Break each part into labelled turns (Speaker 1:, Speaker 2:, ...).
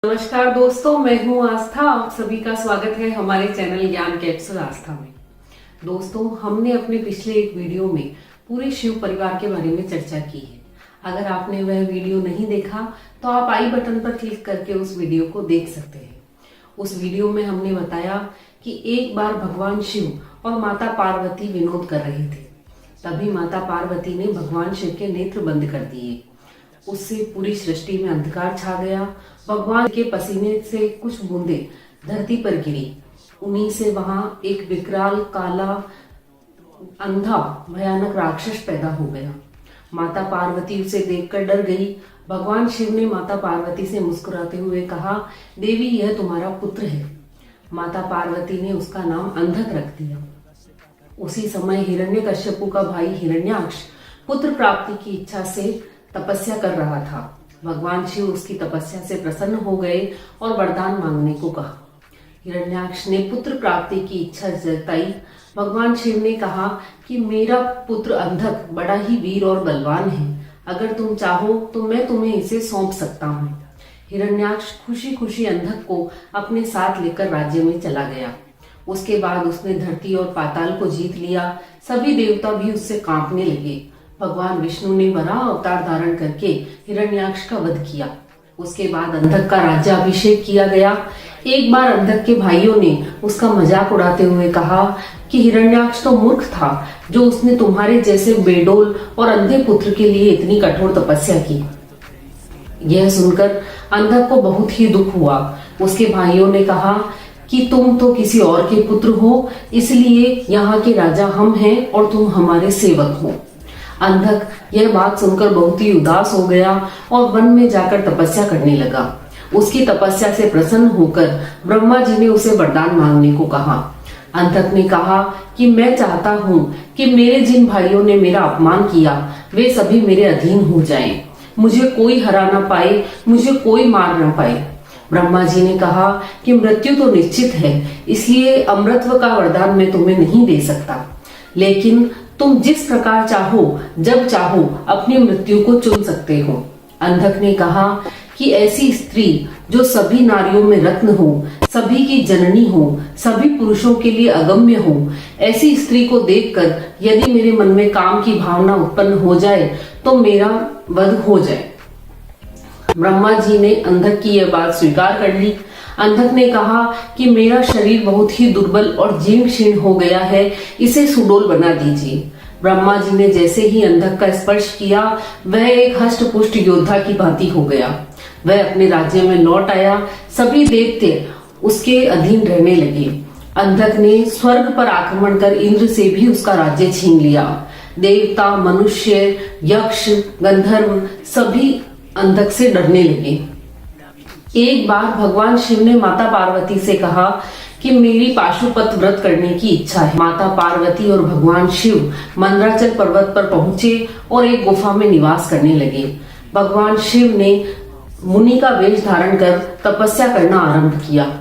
Speaker 1: नमस्कार दोस्तों, मैं हूं आस्था। आप सभी का स्वागत है हमारे चैनल ज्ञान कैप्सूल आस्था में। दोस्तों, हमने अपने पिछले एक वीडियो में पूरे शिव परिवार के बारे में चर्चा की है। अगर आपने वह वीडियो नहीं देखा तो आप आई बटन पर क्लिक करके उस वीडियो को देख सकते हैं। उस वीडियो में हमने बताया कि एक बार भगवान शिव और माता पार्वती विनोद कर रहे थे। तभी माता पार्वती ने भगवान शिव के नेत्र बंद कर दिए। उससे पूरी सृष्टि में अंधकार छा गया। भगवान के पसीने से कुछ बूंदे धरती पर गिरी। उन्हीं से वहां एक विकराल काला अंधा भयानक राक्षस पैदा हो गया। माता पार्वती उसे देखकर डर गई। भगवान शिव ने माता पार्वती से मुस्कुराते हुए कहा, देवी, यह तुम्हारा पुत्र है। माता पार्वती ने उसका नाम अंधक रख दिया। उसी समय हिरण्यकश्यपु का भाई हिरण्याक्ष पुत्र प्राप्ति की इच्छा से तपस्या कर रहा था। भगवान शिव उसकी तपस्या से प्रसन्न हो गए और वरदान मांगने को कहा। हिरण्याक्ष ने पुत्र प्राप्ति की इच्छा जताई। भगवान शिव ने कहा कि मेरा पुत्र अंधक बड़ा ही वीर और बलवान है। अगर तुम चाहो तो मैं तुम्हें इसे सौंप सकता हूँ। हिरण्याक्ष खुशी खुशी अंधक को अपने साथ लेकर राज्य में चला गया। उसके बाद उसने धरती और पाताल को जीत लिया। सभी देवता भी उससे कांपने लगे। भगवान विष्णु ने वराह अवतार धारण करके हिरण्याक्ष का वध किया। उसके बाद अंधक का राज्याभिषेक किया गया। एक बार अंधक के भाइयों ने उसका मजाक उड़ाते हुए कहा कि हिरण्याक्ष तो मूर्ख था जो उसने तुम्हारे जैसे बेडोल और अंधे पुत्र के लिए इतनी कठोर तपस्या की। यह सुनकर अंधक को बहुत ही दुख हुआ। उसके भाइयों ने कहा कि तुम तो किसी और के पुत्र हो, इसलिए यहाँ के राजा हम हैं और तुम हमारे सेवक हो। अंधक यह बात सुनकर बहुत ही उदास हो गया और वन में जाकर तपस्या करने लगा। उसकी तपस्या से प्रसन्न होकर ब्रह्मा जी ने उसे वरदान मांगने को कहा। अंधक ने कहा कि मैं चाहता हूँ कि मेरे जिन भाइयों ने मेरा अपमान किया वे सभी मेरे अधीन हो जाएं। मुझे कोई हरा ना पाए, मुझे कोई मार ना पाए। ब्रह्मा जी ने कहा कि मृत्यु तो निश्चित है, इसलिए अमृतत्व का वरदान मैं तुम्हें नहीं दे सकता, लेकिन तुम जिस प्रकार चाहो जब चाहो अपनी मृत्यु को चुन सकते हो। अंधक ने कहा कि ऐसी स्त्री जो सभी नारियों में रत्न हो, सभी की जननी हो, सभी पुरुषों के लिए अगम्य हो, ऐसी स्त्री को देखकर यदि मेरे मन में काम की भावना उत्पन्न हो जाए तो मेरा वध हो जाए। ब्रह्मा जी ने अंधक की यह बात स्वीकार कर ली। अंधक ने कहा कि मेरा शरीर बहुत ही दुर्बल और जीर्ण शीर्ण हो गया है, इसे सुडोल बना दीजिए। ब्रह्मा जी ने जैसे ही अंधक का स्पर्श किया वह एक हष्ट पुष्ट योद्धा की भांति हो गया। वह अपने राज्य में लौट आया। सभी देवते उसके अधीन रहने लगे। अंधक ने स्वर्ग पर आक्रमण कर इंद्र से भी उसका राज्य छीन लिया। देवता, मनुष्य, यक्ष, गंधर्व सभी अंधक से डरने लगे। एक बार भगवान शिव ने माता पार्वती से कहा कि मेरी पाशुपत व्रत करने की इच्छा है। माता पार्वती और भगवान शिव मंदराचल पर्वत पर पहुंचे और एक गुफा में निवास करने लगे। भगवान शिव ने मुनि का वेश धारण कर तपस्या करना आरंभ किया।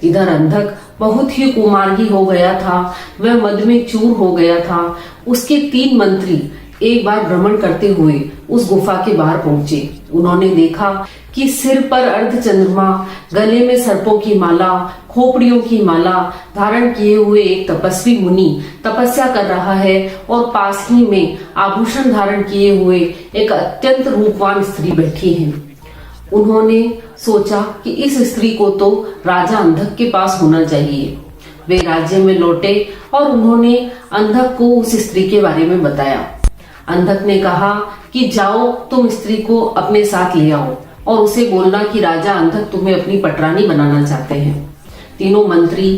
Speaker 1: इधर अंधक बहुत ही कुमार्गी हो गया था। वह मद में चूर हो गया था। उसके 3 मंत्री एक बार भ्रमण करते हुए उस गुफा के बाहर पहुंचे। उन्होंने देखा कि सिर पर अर्ध चंद्रमा, गले में सर्पों की माला, खोपड़ियों की माला धारण किए हुए एक तपस्वी मुनि तपस्या कर रहा है और पास ही में आभूषण धारण किए हुए एक अत्यंत रूपवान स्त्री बैठी है। उन्होंने सोचा कि इस स्त्री को तो राजा अंधक के पास होना चाहिए। वे राज्य में लौटे और उन्होंने अंधक को उस स्त्री के बारे में बताया। अंधक ने कहा कि जाओ, तुम स्त्री को अपने साथ ले आओ और उसे बोलना कि राजा अंधक तुम्हें अपनी पटरानी बनाना चाहते हैं। तीनों मंत्री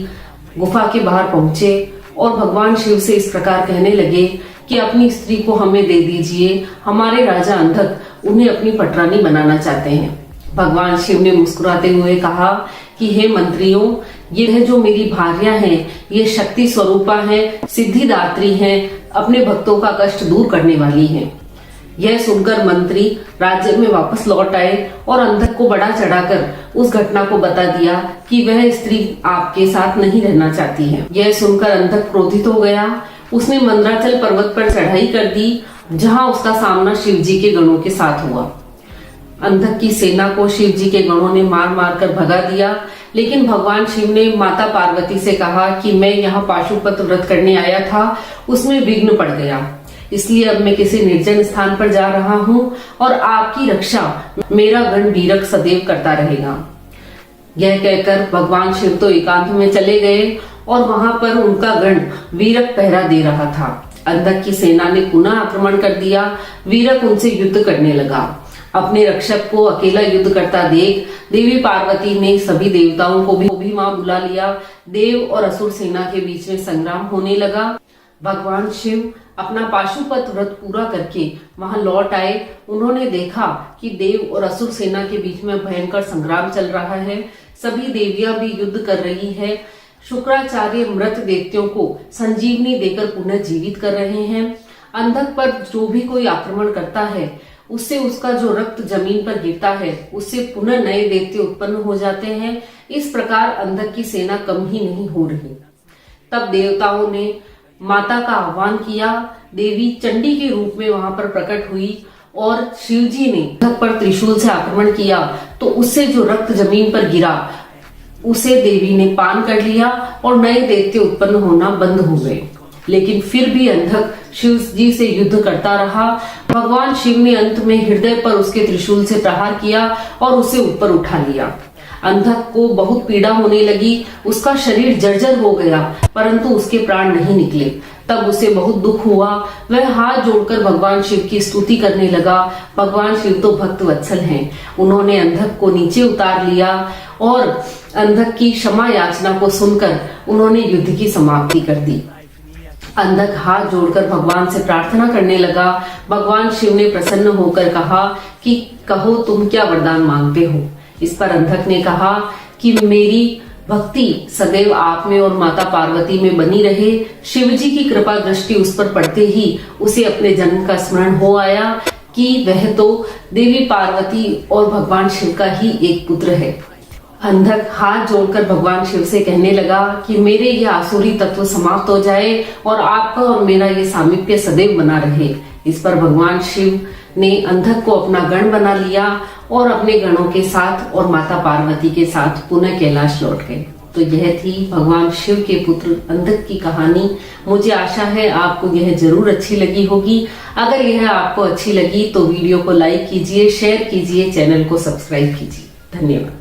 Speaker 1: गुफा के बाहर पहुंचे और भगवान शिव से इस प्रकार कहने लगे कि अपनी स्त्री को हमें दे दीजिए, हमारे राजा अंधक उन्हें अपनी पटरानी बनाना चाहते हैं। भगवान शिव ने मुस्कुराते हुए कहा कि हे मंत्रियों, यह जो मेरी भार्या हैं, ये शक्ति स्वरूपा हैं, सिद्धिदात्री हैं, अपने भक्तों का कष्ट दूर करने वाली हैं। यह सुनकर मंत्री राज्य में वापस लौट आए और अंधक को बढ़ा चढ़ाकर उस घटना को बता दिया कि वह स्त्री आपके साथ नहीं रहना चाहती है। यह सुनकर अंधक क्रोधित हो गया। उसने मंदराचल पर्वत पर चढ़ाई कर दी, जहां उसका सामना शिव जी के गणों के साथ हुआ। अंधक की सेना को शिव जी के गणों ने मार मार कर भगा दिया, लेकिन भगवान शिव ने माता पार्वती से कहा कि मैं यहाँ पाशुपत व्रत करने आया था, उसमें विघ्न पड़ गया, इसलिए अब मैं किसी निर्जन स्थान पर जा रहा हूँ और आपकी रक्षा मेरा गण वीरक सदैव करता रहेगा। यह कहकर भगवान शिव तो एकांत में चले गए और वहां पर उनका गण वीरक पहरा दे रहा था। अंधक की सेना ने पुनः आक्रमण कर दिया। वीरक उनसे युद्ध करने लगा। अपने रक्षक को अकेला युद्ध करता देख देवी पार्वती ने सभी देवताओं को भी वहां बुला लिया। देव और असुर सेना के बीच में संग्राम होने लगा। भगवान शिव अपना पाशुपत व्रत पूरा करके वहां लौट आए। उन्होंने देखा कि देव और असुर सेना के बीच में भयंकर संग्राम चल रहा है। सभी देवियां भी युद्ध कर रही है। शुक्राचार्य मृत दैत्यों को संजीवनी देकर पुनः जीवित कर रहे हैं। अंधक पर जो भी कोई आक्रमण करता है, उससे उसका जो रक्त जमीन पर गिरता है, उससे पुनः नए दैत्य उत्पन्न हो जाते हैं। इस प्रकार अंधक की सेना कम ही नहीं हो रही। तब देवताओं ने माता का आह्वान किया। देवी चंडी के रूप में वहां पर प्रकट हुई और शिवजी ने अंधक पर त्रिशूल से आक्रमण किया, तो उससे जो रक्त जमीन पर गिरा उसे देवी ने पान कर लिया और नए दैत्य उत्पन्न होना बंद हो गए। लेकिन फिर भी अंधक शिव जी से युद्ध करता रहा। भगवान शिव ने अंत में हृदय पर उसके त्रिशूल से प्रहार किया और उसे ऊपर उठा लिया। अंधक को बहुत पीड़ा होने लगी। उसका शरीर जर्जर हो गया, परंतु उसके प्राण नहीं निकले। तब उसे बहुत दुख हुआ। वह हाथ जोड़कर भगवान शिव की स्तुति करने लगा। भगवान शिव तो भक्त वत्सल हैं। उन्होंने अंधक को नीचे उतार लिया और अंधक की क्षमा याचना को सुनकर उन्होंने युद्ध की समाप्ति कर दी। अंधक हाथ जोड़कर भगवान से प्रार्थना करने लगा। भगवान शिव ने प्रसन्न होकर कहा कि कहो तुम क्या वरदान मांगते हो। इस पर अंधक ने कहा कि मेरी भक्ति सदैव आप में और माता पार्वती में बनी रहे। शिव जी की कृपा दृष्टि उस पर पड़ते ही उसे अपने जन्म का स्मरण हो आया कि वह तो देवी पार्वती और भगवान शिव का ही एक पुत्र है। अंधक हाथ जोड़कर भगवान शिव से कहने लगा कि मेरे ये आसुरी तत्व समाप्त हो जाए और आपका और मेरा ये सामीप्य सदैव बना रहे। इस पर भगवान शिव ने अंधक को अपना गण बना लिया और अपने गणों के साथ और माता पार्वती के साथ पुनः कैलाश लौट गए। तो यह थी भगवान शिव के पुत्र अंधक की कहानी। मुझे आशा है आपको यह जरूर अच्छी लगी होगी। अगर यह आपको अच्छी लगी तो वीडियो को लाइक कीजिए, शेयर कीजिए, चैनल को सब्सक्राइब कीजिए। धन्यवाद।